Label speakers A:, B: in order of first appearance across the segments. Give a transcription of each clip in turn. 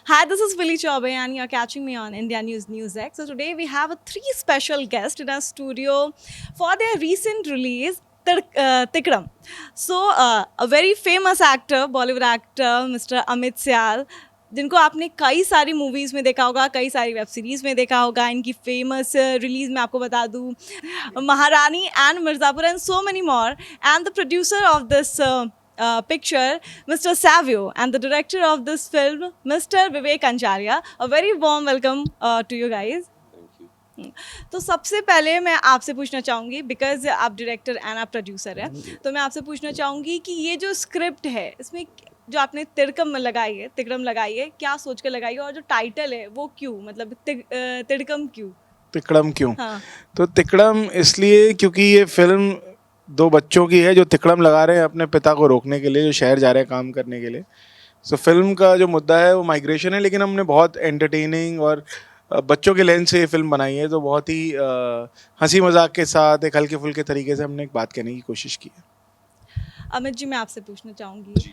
A: Hi, this is Willie Chaube, and you're catching me on India News NewsX. So today we have three special guests in our studio for their recent release, Tikram. So, a very famous actor, Bollywood actor, Mr. Amit Syal, जिनको आपने कई सारी movies में देखा होगा, कई सारी web series में देखा होगा. इनकी फेमस रिलीज़ मैं आपको बता दूँ, महारानी and Mirzapur and so many more. And the producer of this picture, Mr. Savio, and the director of this film, Mr. Vivek Ancharia. A very warm welcome to you guys. तो सबसे पहले मैं आपसे पूछना चाहूँगी, बिकॉज आप डायरेक्टर एंड आप producer हैं, तो मैं आपसे पूछना चाहूँगी कि ये जो स्क्रिप्ट है, इसमें जो आपने तिड़कम लगाई है, क्या सोच कर लगाई है, और जो टाइटल है वो क्यों, मतलब तिड़कम क्यों?
B: तिकड़म क्यों?
A: हाँ.
B: तो तिकड़म इसलिए क्योंकि ये फिल्म दो बच्चों की है जो तिकड़म लगा रहे हैं अपने पिता को रोकने के लिए, जो शहर जा रहे हैं काम करने के लिए. सो फिल्म का जो मुद्दा है वो माइग्रेशन है, लेकिन हमने बहुत एंटरटेनिंग और बच्चों के लेंस से ये फिल्म बनाई है. तो बहुत ही हंसी मजाक के साथ एक हल्के फुल्के तरीके से हमने एक बात कहने की कोशिश की है.
A: अमित जी, मैं आपसे पूछना चाहूँगी,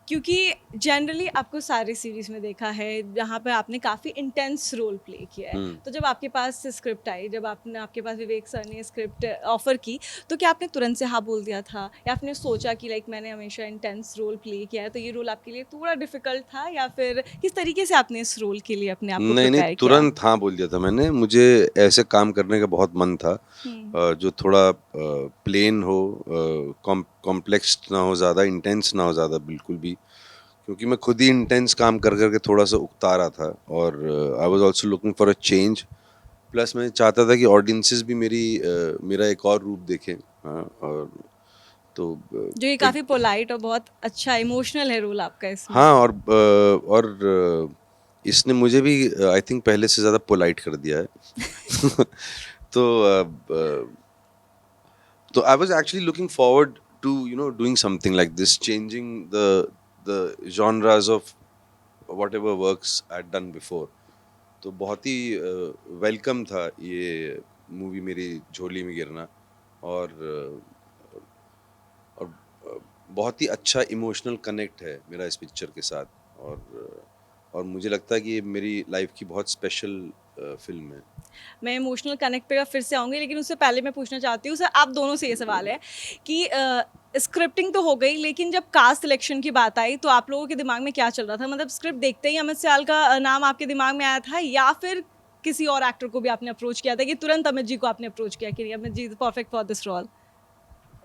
A: क्योंकि जनरली आपको सारे सीरीज़ में देखा है जहाँ पे आपने काफ़ी इंटेंस रोल प्ले किया है. तो जब आपके पास स्क्रिप्ट आई, जब आपके पास विवेक सर ने स्क्रिप्ट ऑफ़र की, तो क्या आपने तुरंत से हाँ बोल दिया था, या आपने सोचा कि लाइक मैंने हमेशा इंटेंस रोल प्ले किया है तो ये रोल आपके लिए थोड़ा डिफ़िकल्ट था, या फिर किस तरीके से आपने इस रोल के लिए अपने आप को
C: नहीं,
A: प्रिपेयर किया?
C: तुरंत हाँ बोल दिया था मैंने। मुझे ऐसे काम करने का बहुत मन था जो थोड़ा प्लेन हो, कॉम्प्लेक्स ना हो ज़्यादा, इंटेंस ना हो ज़्यादा बिल्कुल भी, क्योंकि मैं खुद ही इंटेंस काम कर के थोड़ा सा उकता रहा था, और I was also looking for a change. Plus मैं चाहता था कि ऑडियंसेस भी मेरा एक और रूप देखें. हाँ, और तो
A: जो ये काफ़ी पोलाइट और बहुत अच्छा इमोशनल है रोल आपका इसमें.
C: हाँ, और इसने मुझे भी आई थिंक पहले से ज़्यादा पोलाइट कर दिया है. तो तो I was actually looking forward to doing something like this, changing the genres of whatever works I had done before. तो बहुत ही वेलकम था ये मूवी मेरी झोली में गिरना, और और बहुत ही अच्छा इमोशनल कनेक्ट है मेरा इस पिक्चर के साथ, और मुझे लगता है कि ये मेरी लाइफ की बहुत स्पेशल फिल्म है.
A: मैं इमोशनल कनेक्ट पे फिर से आऊँगी, लेकिन उससे पहले मैं पूछना चाहती हूँ सर, आप दोनों से ये सवाल है कि स्क्रिप्टिंग तो हो गई, लेकिन जब कास्ट सिलेक्शन की बात आई तो आप लोगों के दिमाग में क्या चल रहा था? मतलब स्क्रिप्ट देखते ही अमित सियाल का नाम आपके दिमाग में आया था, या फिर किसी और एक्टर को भी आपने अप्रोच किया था, कि तुरंत अमित जी को आपने अप्रोच किया कि Amit ji perfect for this role?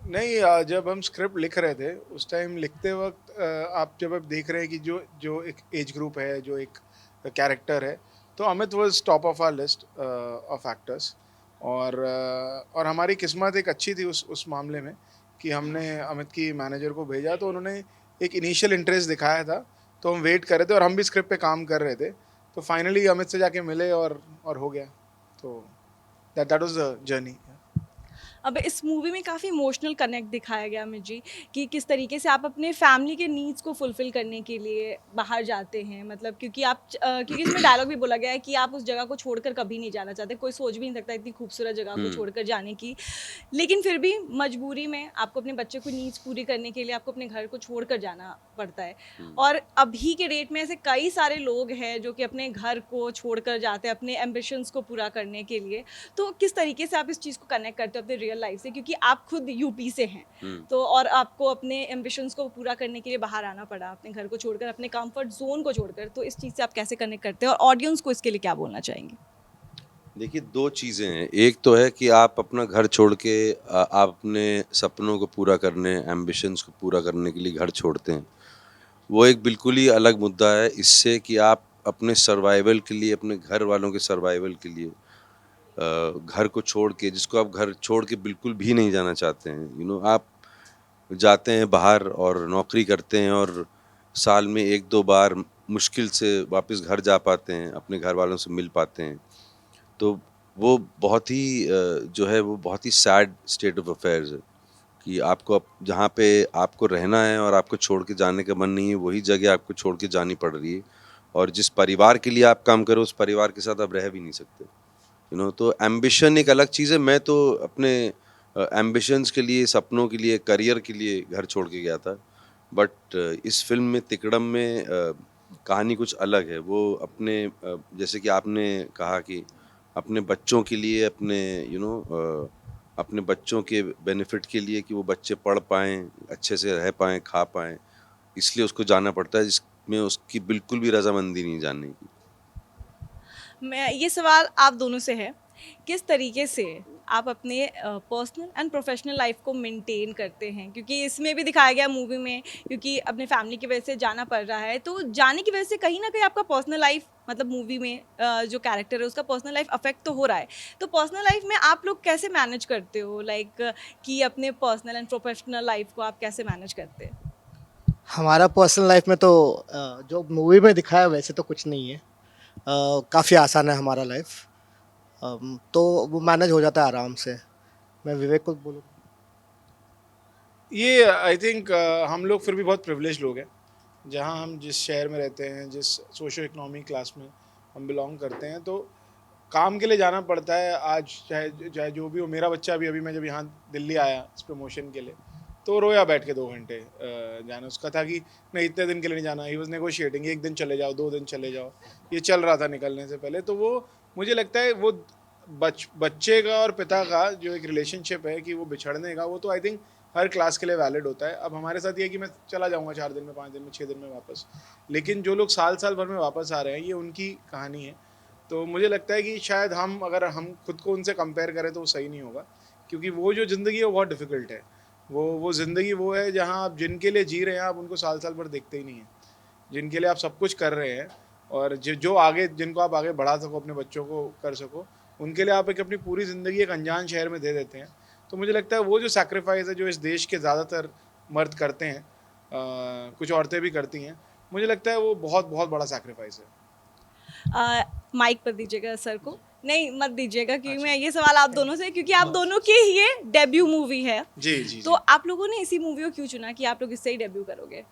B: नहीं, जब हम स्क्रिप्ट लिख रहे थे उस टाइम लिखते वक्त आप जब आप देख रहे हैं कि जो जो एक एज ग्रुप है, जो एक कैरेक्टर है, तो Amit was top of our list of actors. और हमारी किस्मत एक अच्छी थी उस मामले में कि हमने अमित की मैनेजर को भेजा, तो उन्होंने एक इनिशियल इंटरेस्ट दिखाया था. तो हम वेट कर रहे थे और हम भी स्क्रिप्ट पे काम कर रहे थे. तो फाइनली अमित से जाके मिले और हो गया. तो दैट वाज द जर्नी.
A: अब इस मूवी में काफ़ी इमोशनल कनेक्ट दिखाया गया अमित जी, कि किस तरीके से आप अपने फैमिली के नीड्स को फुलफिल करने के लिए बाहर जाते हैं. मतलब क्योंकि इसमें डायलॉग भी बोला गया है कि आप उस जगह को छोड़कर कभी नहीं जाना चाहते, कोई सोच भी नहीं सकता इतनी खूबसूरत जगह को छोड़कर जाने की, लेकिन फिर भी मजबूरी में आपको अपने बच्चे को नीड्स पूरी करने के लिए आपको अपने घर को छोड़कर जाना पड़ता है. और अभी के डेट में ऐसे कई सारे लोग हैं जो कि अपने घर को छोड़कर जाते हैं अपने एम्बिशंस को पूरा करने के लिए. तो किस तरीके से आप इस चीज़ को कनेक्ट करते हो अपने रियल लाइफ से, क्योंकि आप खुद यूपी से हैं, तो और आपको अपने एम्बिशंस को पूरा करने के लिए बाहर आना पड़ा, अपने घर को छोड़कर, अपने कंफर्ट जोन को छोड़कर. तो इस चीज़ से आप कैसे कनेक्ट करते हैं, और ऑडियंस को इसके लिए क्या बोलना चाहेंगे?
C: देखिए, दो चीज़ें हैं. एक तो है कि आप अपना घर छोड़ के आप अपने सपनों को पूरा करने, एम्बिशंस को पूरा करने के लिए घर छोड़ते हैं. वो एक बिल्कुल ही अलग मुद्दा है इससे कि आप अपने सर्वाइवल के लिए, अपने घर वालों के सर्वाइवल के लिए घर को छोड़ के, जिसको आप घर छोड़ के बिल्कुल भी नहीं जाना चाहते हैं, आप जाते हैं बाहर और नौकरी करते हैं, और साल में 1-2 बार मुश्किल से वापस घर जा पाते हैं, अपने घर वालों से मिल पाते हैं. तो वो बहुत ही जो है वो बहुत ही सैड स्टेट ऑफ अफेयर्स है कि आपको अब जहाँ पे आपको रहना है और आपको छोड़ के जाने का मन नहीं है, वही जगह आपको छोड़ के जानी पड़ रही है, और जिस परिवार के लिए आप काम करो उस परिवार के साथ आप रह भी नहीं सकते. तो एम्बिशन एक अलग चीज़ है. मैं तो अपने एम्बिशंस के लिए, सपनों के लिए, करियर के लिए घर छोड़ के गया था. बट इस फिल्म में, तिकड़म में, कहानी कुछ अलग है। वो अपने जैसे कि आपने कहा कि अपने बच्चों के लिए अपने बच्चों के बेनिफिट के लिए कि वो बच्चे पढ़ पाएँ, अच्छे से रह पाएँ, खा पाएँ, इसलिए उसको जाना पड़ता है जिसमें उसकी बिल्कुल भी रज़ामंदी नहीं जाने की।
A: मैं ये सवाल आप दोनों से है, किस तरीके से आप अपने पर्सनल एंड प्रोफेशनल लाइफ को मेंटेन करते हैं, क्योंकि इसमें भी दिखाया गया मूवी में, क्योंकि अपने फैमिली की वजह से जाना पड़ रहा है, तो जाने की वजह से कहीं ना कहीं आपका पर्सनल लाइफ, मतलब मूवी में जो कैरेक्टर है उसका पर्सनल लाइफ अफेक्ट तो हो रहा है, तो पर्सनल लाइफ में आप लोग कैसे मैनेज करते हो, लाइक कि अपने पर्सनल एंड प्रोफेशनल लाइफ को आप कैसे मैनेज करते हैं?
D: हमारा पर्सनल लाइफ में तो जो मूवी में दिखाया वैसे तो कुछ नहीं है। काफ़ी आसान है हमारा लाइफ। तो वो मैनेज हो जाता है आराम से। मैं विवेक को बोलूँ।
B: ये आई थिंक हम लोग फिर भी बहुत प्रिविलेज लोग हैं, जहाँ हम जिस शहर में रहते हैं, जिस सोशो इकोनॉमिक क्लास में हम बिलोंग करते हैं, तो काम के लिए जाना पड़ता है। आज चाहे चाहे जो भी हो, मेरा बच्चा भी, अभी मैं जब यहाँ दिल्ली आया इस प्रमोशन के लिए, तो रोया बैठ के 2 घंटे। जाना उसका था कि नहीं, इतने दिन के लिए नहीं जाना। ही वॉज नेगोशिएटिंग, 1 दिन चले जाओ, 2 दिन चले जाओ, ये चल रहा था निकलने से पहले। तो वो मुझे लगता है वो बच्चे का और पिता का जो एक रिलेशनशिप है कि वो बिछड़ने का, वो तो आई थिंक हर क्लास के लिए वैलिड होता है। अब हमारे साथ ये है कि मैं चला जाऊँगा 4 दिन में, 5 दिन में, 6 दिन में वापस, लेकिन जो लोग साल साल भर में वापस आ रहे हैं, ये उनकी कहानी है। तो मुझे लगता है कि शायद अगर हम खुद को उनसे कंपेयर करें तो वो सही नहीं होगा, क्योंकि वो जो ज़िंदगी है वो बहुत डिफ़िकल्ट है। वो ज़िंदगी वो है जहाँ आप जिनके लिए जी रहे हैं, आप उनको साल साल भर देखते ही नहीं हैं। जिनके लिए आप सब कुछ कर रहे हैं, और जो आगे, जिनको आप आगे बढ़ा सको, अपने बच्चों को कर सको, उनके लिए आप एक अपनी पूरी ज़िंदगी एक अनजान शहर में दे देते हैं। तो मुझे लगता है वो जो सैक्रिफाइस है, जो इस देश के ज़्यादातर मर्द करते हैं, कुछ औरतें भी करती हैं, मुझे लगता है वो बहुत बहुत बड़ा सैक्रिफाइस है।
A: माइक पर दीजिएगा सर को, नहीं मत दीजिएगा, क्योंकि मैं ये सवाल आप दोनों से, क्योंकि आप दोनों की ये डेब्यू मूवी है,
B: जी जी
A: तो
B: जी।
A: आप लोगों ने इसी मूवी को क्यों चुना कि आप लोग इससे ही डेब्यू करोगे?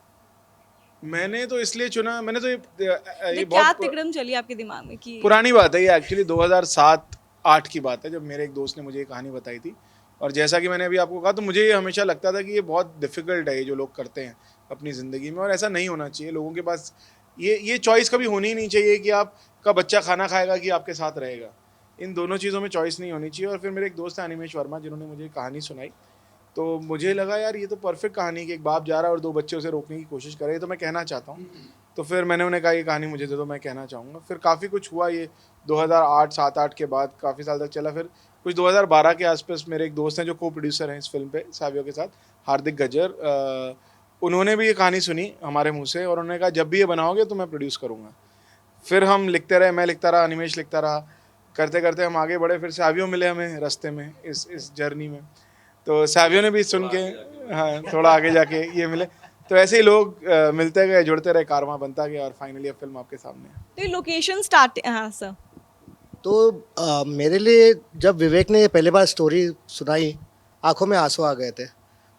B: मैंने तो इसलिए चुना, मैंने तो ये
A: लाइक क्या
B: बहुत
A: तिकड़म चली आपके दिमाग में कि
B: पुरानी बात है। ये एक्चुअली 2007-8 की बात है, जब मेरे एक दोस्त ने मुझे ये कहानी बताई थी। और जैसा कि मैंने अभी आपको कहा, तो मुझे ये हमेशा लगता था कि ये बहुत डिफ़िकल्ट है, ये जो लोग करते हैं अपनी ज़िंदगी में, और ऐसा नहीं होना चाहिए। लोगों के पास ये चॉइस कभी होनी ही नहीं चाहिए कि आपका बच्चा खाना खाएगा कि आपके साथ रहेगा। इन दोनों चीज़ों में चॉइस नहीं होनी चाहिए। और फिर मेरे एक दोस्त हैं अनिमेश वर्मा, जिन्होंने मुझे कहानी सुनाई, तो मुझे लगा यार ये तो परफेक्ट कहानी है कि एक बाप जा रहा है और 2 बच्चे उसे रोकने की कोशिश कर रहे हैं, तो मैं कहना चाहता हूँ। तो फिर मैंने उन्हें कहा ये कहानी मुझे दे दो, मैं कहना चाहूँगा। फिर काफ़ी कुछ हुआ, ये 2008 7-8 के बाद काफ़ी साल तक चला। फिर कुछ 2012 के आसपास मेरे एक दोस्त हैं जो को प्रोड्यूसर हैं इस फिल्म पे सावियो के साथ, हार्दिक गज्जर, उन्होंने भी ये कहानी सुनी हमारे मुँह से, और उन्होंने कहा जब भी ये बनाओगे तो मैं प्रोड्यूस करूँगा। फिर हम लिखते रहे, मैं लिखता रहा, अनिमेश लिखता रहा, करते करते हम आगे बढ़े। फिर सावियो मिले हमें रास्ते में, इस जर्नी में। तो सावियो ने भी सुन के, हाँ, थोड़ा आगे जाके ये मिले। तो ऐसे ही लोग मिलते गए, जुड़ते रहे, कारवां बनता गया, और फाइनली अब फिल्म आपके सामने है।
A: तो ये लोकेशन स्टार्ट, हाँ सर।
D: तो मेरे लिए जब विवेक ने ये पहली बार स्टोरी सुनाई, आंखों में आंसू आ गए थे।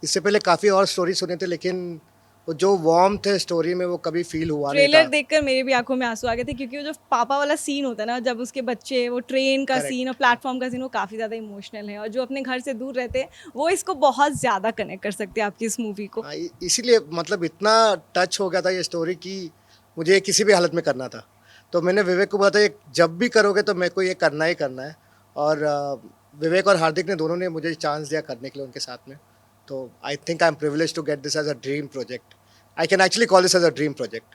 D: इससे पहले काफ़ी और स्टोरी सुने थे, लेकिन वो जो वार्म थे स्टोरी में वो कभी फील हुआ नहीं
A: ट्रेलर
D: था।
A: देखकर मेरे भी आंखों में आंसू आ गए थे, क्योंकि वो जो पापा वाला सीन होता है ना, जब उसके बच्चे, वो ट्रेन का
D: Correct.
A: सीन और प्लेटफॉर्म का सीन, वो काफ़ी ज़्यादा इमोशनल है, और जो अपने घर से दूर रहते हैं वो इसको बहुत ज़्यादा कनेक्ट कर सकते हैं आपकी इस मूवी को।
D: हाँ, इसीलिए मतलब इतना टच हो गया था ये स्टोरी कि मुझे किसी भी हालत में करना था। तो मैंने विवेक को बोला था ये जब भी करोगे तो मेरे को ये करना ही करना है। और विवेक और हार्दिक ने दोनों ने मुझे चांस दिया करने के लिए उनके साथ में। तो I think I am privilege to get this as a dream project. I can actually call this as a dream project.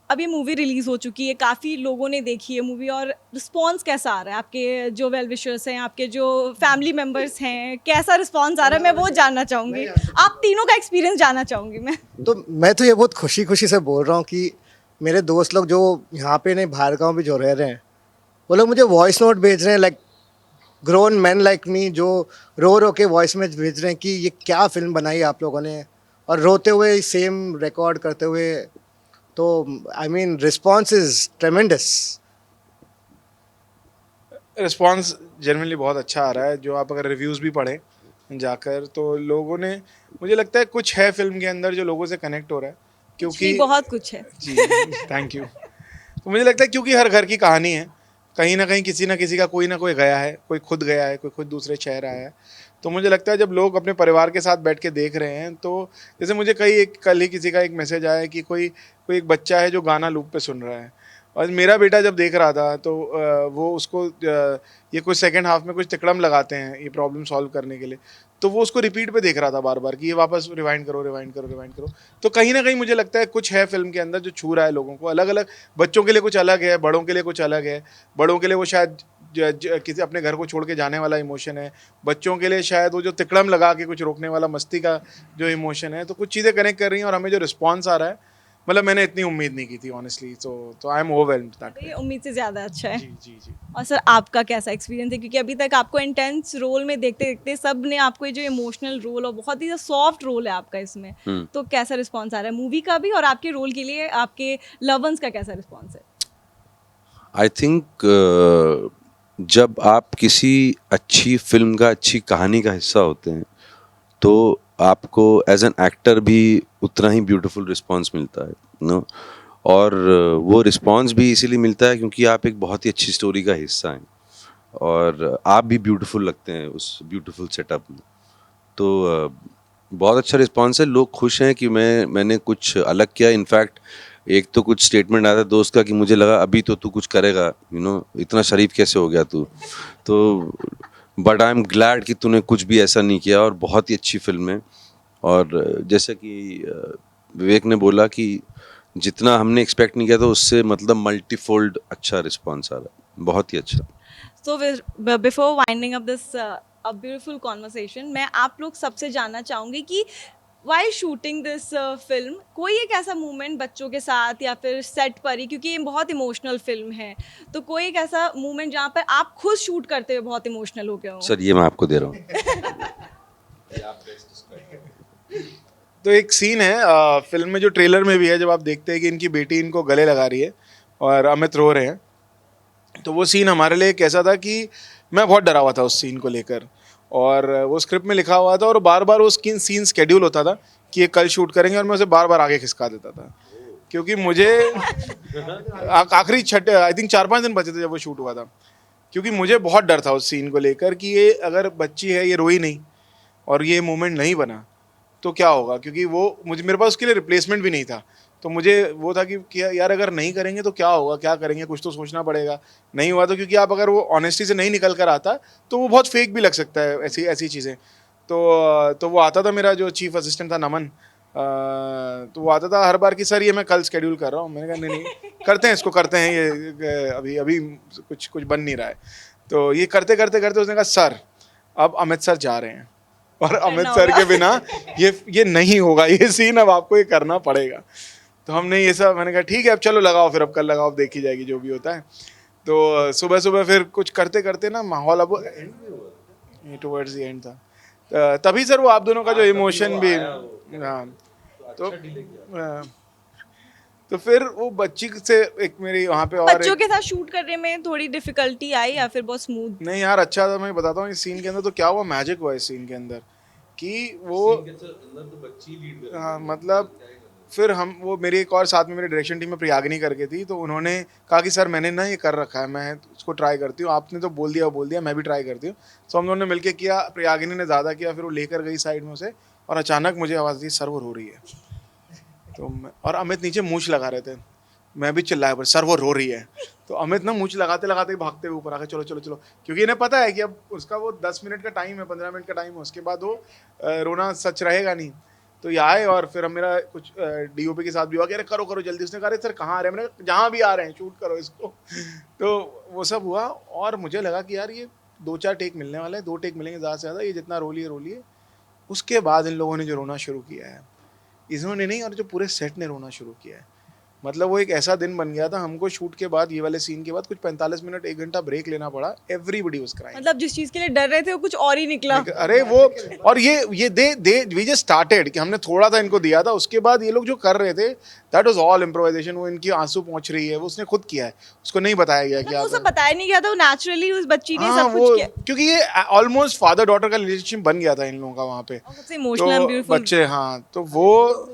A: अब ये मूवी रिलीज़ हो चुकी है, काफ़ी लोगों ने देखी है मूवी, और रिस्पॉन्स कैसा आ रहा है? आपके जो वेल विशर्स हैं, आपके जो फैमिली मेम्बर्स हैं, कैसा रिस्पॉन्स आ रहा है, मैं वो जानना चाहूँगी। आप तीनों का एक्सपीरियंस जानना चाहूँगी मैं।
D: तो मैं तो ये बहुत खुशी खुशी से बोल रहा हूँ कि मेरे दोस्त लोग जो यहाँ पे नहीं, बाहर गाँव भी जो रह रहे हैं, वो लोग मुझे वॉइस नोट भेज रहे हैं, like grown man like me, जो रो के वॉइस में भेज रहे हैं कि ये क्या फिल्म बनाई आप लोगों ने, और रोते हुए सेम रिकॉर्ड करते हुए। तो I mean response is ट्रेमेंडस।
B: Response generally बहुत अच्छा आ रहा है। जो आप अगर रिव्यूज़ भी पढ़ें जाकर, तो लोगों ने, मुझे लगता है कुछ है फिल्म के अंदर जो लोगों से कनेक्ट हो रहा है, क्योंकि
A: बहुत कुछ है।
B: जी, थैंक यू। तो मुझे लगता है क्योंकि हर घर की कहानी है, कहीं ना कहीं किसी ना किसी का कोई ना कोई गया है, कोई खुद गया है, कोई खुद दूसरे शहर आया है। तो मुझे लगता है जब लोग अपने परिवार के साथ बैठ के देख रहे हैं, तो जैसे मुझे कल ही किसी का एक मैसेज आया कि कोई कोई एक बच्चा है जो गाना लूप पे सुन रहा है, और मेरा बेटा जब देख रहा था तो वो उसको ये कुछ सेकंड हाफ में कुछ तिकड़म लगाते हैं ये प्रॉब्लम सॉल्व करने के लिए, तो वो उसको रिपीट पे देख रहा था बार बार कि ये वापस रिवाइंड करो रिवाइंड करो रिवाइंड करो। तो कहीं ना कहीं मुझे लगता है कुछ है फिल्म के अंदर जो छू रहा है लोगों को, अलग अलग बच्चों के लिए कुछ अलग है, बड़ों के लिए कुछ अलग है। बड़ों के लिए वो शायद किसी अपने घर को छोड़ के जाने वाला इमोशन है, बच्चों के लिए शायद वो जो तिकड़म लगा के कुछ रोकने वाला मस्ती का जो इमोशन है। तो कुछ चीज़ें कनेक्ट कर रही हैं और हमें जो रिस्पॉन्स आ रहा है, मतलब मैंने इतनी उम्मीद नहीं की थी ऑनेस्टली, तो आई एम ओवरवेल्म्ड दैट।
A: ये उम्मीद से ज़्यादा अच्छा है।
B: जी जी जी।
A: और सर आपका कैसा एक्सपीरियंस है, क्योंकि अभी तक आपको इंटेंस रोल में देखते देखते सब ने आपको ये जो इमोशनल रोल और बहुत ही सॉफ्ट रोल है आपका इसमें, तो कैसा रिस्पॉन्स आ रहा है मूवी का भी और आपके रोल के लिए आपके लव वंस का कैसा रिस्पॉन्स है?
C: आई थिंक जब आप किसी अच्छी फिल्म का, अच्छी कहानी का हिस्सा होते हैं, तो आपको एज एन एक्टर भी उतना ही ब्यूटीफुल रिस्पांस मिलता है, नो। और वो रिस्पांस भी इसीलिए मिलता है क्योंकि आप एक बहुत ही अच्छी स्टोरी का हिस्सा हैं और आप भी ब्यूटीफुल लगते हैं उस ब्यूटीफुल सेटअप में। तो बहुत अच्छा रिस्पांस है, लोग खुश हैं कि मैंने कुछ अलग किया। इनफैक्ट एक तो कुछ स्टेटमेंट आया था दोस्त का कि मुझे लगा अभी तो तू कुछ करेगा, इतना शरीफ कैसे हो गया तू। तो बट आई एम ग्लैड कि तूने कुछ भी ऐसा नहीं किया और बहुत ही अच्छी फिल्म है। और जैसे कि विवेक ने बोला कि जितना हमने एक्सपेक्ट नहीं किया था उससे मतलब मल्टीफोल्ड अच्छा रिस्पांस आ रहा है, बहुत ही अच्छा।
A: So before winding up this a beautiful conversation, मैं आप लोग सबसे जानना चाहूँगी कि वाई शूटिंग दिस फिल्म कोई एक ऐसा मोमेंट बच्चों के साथ या फिर सेट पर ही, क्योंकि ये बहुत इमोशनल फिल्म है, तो कोई एक ऐसा मोमेंट जहाँ पर आप खुद शूट करते हुए बहुत इमोशनल हो गए हो?
C: सर ये मैं आपको दे रहा हूँ।
B: तो एक सीन है फिल्म में जो ट्रेलर में भी है, जब आप देखते हैं कि इनकी बेटी इनको गले लगा रही है और अमित रो रहे हैं, तो वो सीन हमारे लिए कैसा था कि मैं बहुत डरा हुआ था उस सीन को लेकर, और वो स्क्रिप्ट में लिखा हुआ था और बार बार वो सीन स्केड्यूल होता था कि ये कल शूट करेंगे, और मैं उसे बार बार आगे खिसका देता था क्योंकि मुझे आखिरी छठे आई थिंक 4-5 दिन बचे थे जब वो शूट हुआ था, क्योंकि मुझे बहुत डर था उस सीन को लेकर कि ये अगर बच्ची है, ये रोई नहीं और ये मोमेंट नहीं बना तो क्या होगा, क्योंकि वो मेरे पास उसके लिए रिप्लेसमेंट भी नहीं था। तो मुझे वो था कि यार अगर नहीं करेंगे तो क्या होगा, क्या करेंगे, कुछ तो सोचना पड़ेगा। नहीं हुआ तो क्योंकि आप अगर वो ऑनेस्टी से नहीं निकल कर आता तो वो बहुत फेक भी लग सकता है, ऐसी ऐसी चीज़ें। तो वो आता था, मेरा जो चीफ असिस्टेंट था नमन, तो वो आता था हर बार कि सर ये मैं कल स्केड्यूल कर रहा हूँ। मैंने कहा नहीं करते हैं इसको, करते हैं, ये अभी अभी कुछ बन नहीं रहा है। तो ये करते करते करते उसने कहा सर अब अमित सर जा रहे हैं और अमित सर के बिना ये नहीं होगा, ये सीन अब आपको ये करना पड़ेगा। तो हमने ये सब, मैंने कहा ठीक है अब चलो लगाओ, फिर अब कल लगाओ, अब देखी जाएगी जो भी होता है। तो सुबह सुबह फिर कुछ करते करते ना माहौल अब टुवर्ड्स द एंड था, तभी सर वो आप दोनों का जो इमोशन भी, हाँ तो फिर वो बच्ची से एक मेरी वहाँ पे और
A: बच्चों के साथ शूट करने में थोड़ी डिफिकल्टी आई या फिर बहुत स्मूथ?
B: नहीं यार अच्छा था, मैं बताता हूँ इस सीन के अंदर तो क्या हुआ, मैजिक हुआ इस सीन के अंदर कि वो हाँ मतलब फिर वो मेरी एक और साथ में मेरी डायरेक्शन टीम में प्रयागिनी करके थी, तो उन्होंने कहा कि सर मैंने ना ये कर रखा है, मैं उसको ट्राई करती हूँ, आपने तो बोल दिया मैं भी ट्राई करती हूँ। तो हम दोनों ने मिलकर किया, प्रयागिनी ने ज़्यादा किया, फिर वो लेकर गई साइड में उसे, और अचानक मुझे आवाज़ दी सर वो रो रही है। तो और अमित नीचे मूंछ लगा रहे थे, मैं भी चिल्लाया पर सर वो रो रही है। तो अमित ना मूंछ लगाते लगाते भागते हुए ऊपर आके चलो चलो चलो, क्योंकि इन्हें पता है कि अब उसका वो 10 मिनट का टाइम है, 15 मिनट का टाइम है, उसके बाद वो रोना सच रहेगा नहीं। तो ये आए और फिर हम मेरा कुछ डीओपी के साथ भी हुआ कि अरे करो करो जल्दी। उसने कहा सर कहाँ आ रहे हैं, मैंने जहाँ भी आ रहे हैं शूट करो इसको। तो वो सब हुआ और मुझे लगा कि यार ये 2-4 टेक मिलने वाले हैं, 2 टेक मिलेंगे ज़्यादा से ज़्यादा, ये जितना रो लिए। उसके बाद इन लोगों ने जो रोना शुरू किया है, इन्होंने नहीं और जो पूरे सेट ने रोना शुरू किया है। मतलब वो एक ऐसा दिन बन गया था, हमको शूट के बाद ये वाले सीन के बाद कुछ 45 मिनट 1 घंटा ब्रेक लेना पड़ा। एवरीबॉडी वाज क्राइंग,
A: मतलब जिस चीज के लिए डर रहे थे वो कुछ और ही निकला।
B: अरे वो और ये दे वी जस्ट स्टार्टेड कि हमने थोड़ा सा इनको दिया था, उसके बाद ये लोग जो कर रहे थे दैट वाज ऑल इम्प्रोवाइजेशन। वो इनकी आंसू पहुंच रही है, वो उसने खुद किया है, उसको नहीं बताया गया कि
A: वो सब बताया नहीं गया था, वो नेचुरली उस बच्ची ने सब
B: वो
A: कुछ किया।
B: क्योंकि ये ऑलमोस्ट फादर डॉटर का रिलेशनशिप बन गया था इन लोगों का वहाँ पे,
A: सबसे इमोशनल
B: तो
A: ब्यूटीफुल
B: बच्चे, हाँ तो वो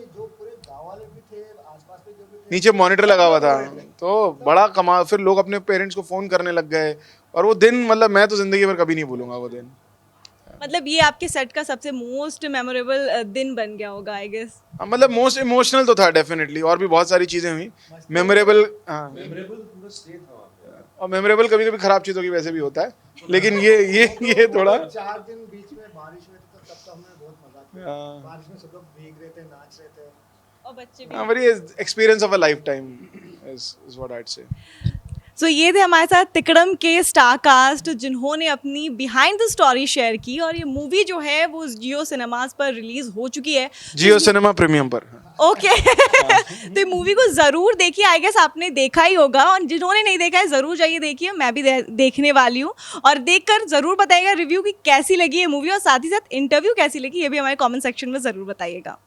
B: नीचे मॉनिटर लगा हुआ था, तो बड़ा कमाल। फिर लोग अपने पेरेंट्स को फ़ोन करने लग गए और वो दिन मतलब मैं तो ज़िंदगी भर कभी नहीं भूलूंगा वो दिन।
A: मतलब ये आपके सेट का सबसे मोस्ट मेमोरेबल दिन बन गया होगा आई गेस.
B: मतलब मोस्ट इमोशनल तो था डेफिनेटली, और भी बहुत सारी चीज़ें हुई मेमोरेबल. हाँ, और मेमोरेबल कभी कभी खराब चीज़ों की वैसे भी होता है, लेकिन ये थोड़ा
D: 4 दिन बीच में बारिश हुई थी तो तब तो हमने बहुत मजा किया.
B: हाँ.
D: बारिश में सब लोग भीग रहे थे, नाच रहे थे.
A: और बच्चे भी.
B: हाँ, very experience of a lifetime is what I'd say.
A: सो ये थे हमारे साथ तिकड़म के स्टार कास्ट जिन्होंने अपनी बिहाइंड द स्टोरी शेयर की. और ये मूवी जो है वो जियो सिनेमाज पर रिलीज हो चुकी है.
B: जियो सिनेमा प्रीमियम पर.
A: ओके. तो ये मूवी को ज़रूर देखिए. आई गेस आपने देखा ही होगा, और जिन्होंने नहीं देखा है ज़रूर जाइए देखिए. मैं भी देखने वाली हूँ, और देखकर ज़रूर बताइएगा रिव्यू की कैसी लगी ये मूवी, और साथ ही साथ इंटरव्यू कैसी लगी ये भी हमारे कमेंट सेक्शन में ज़रूर बताइएगा.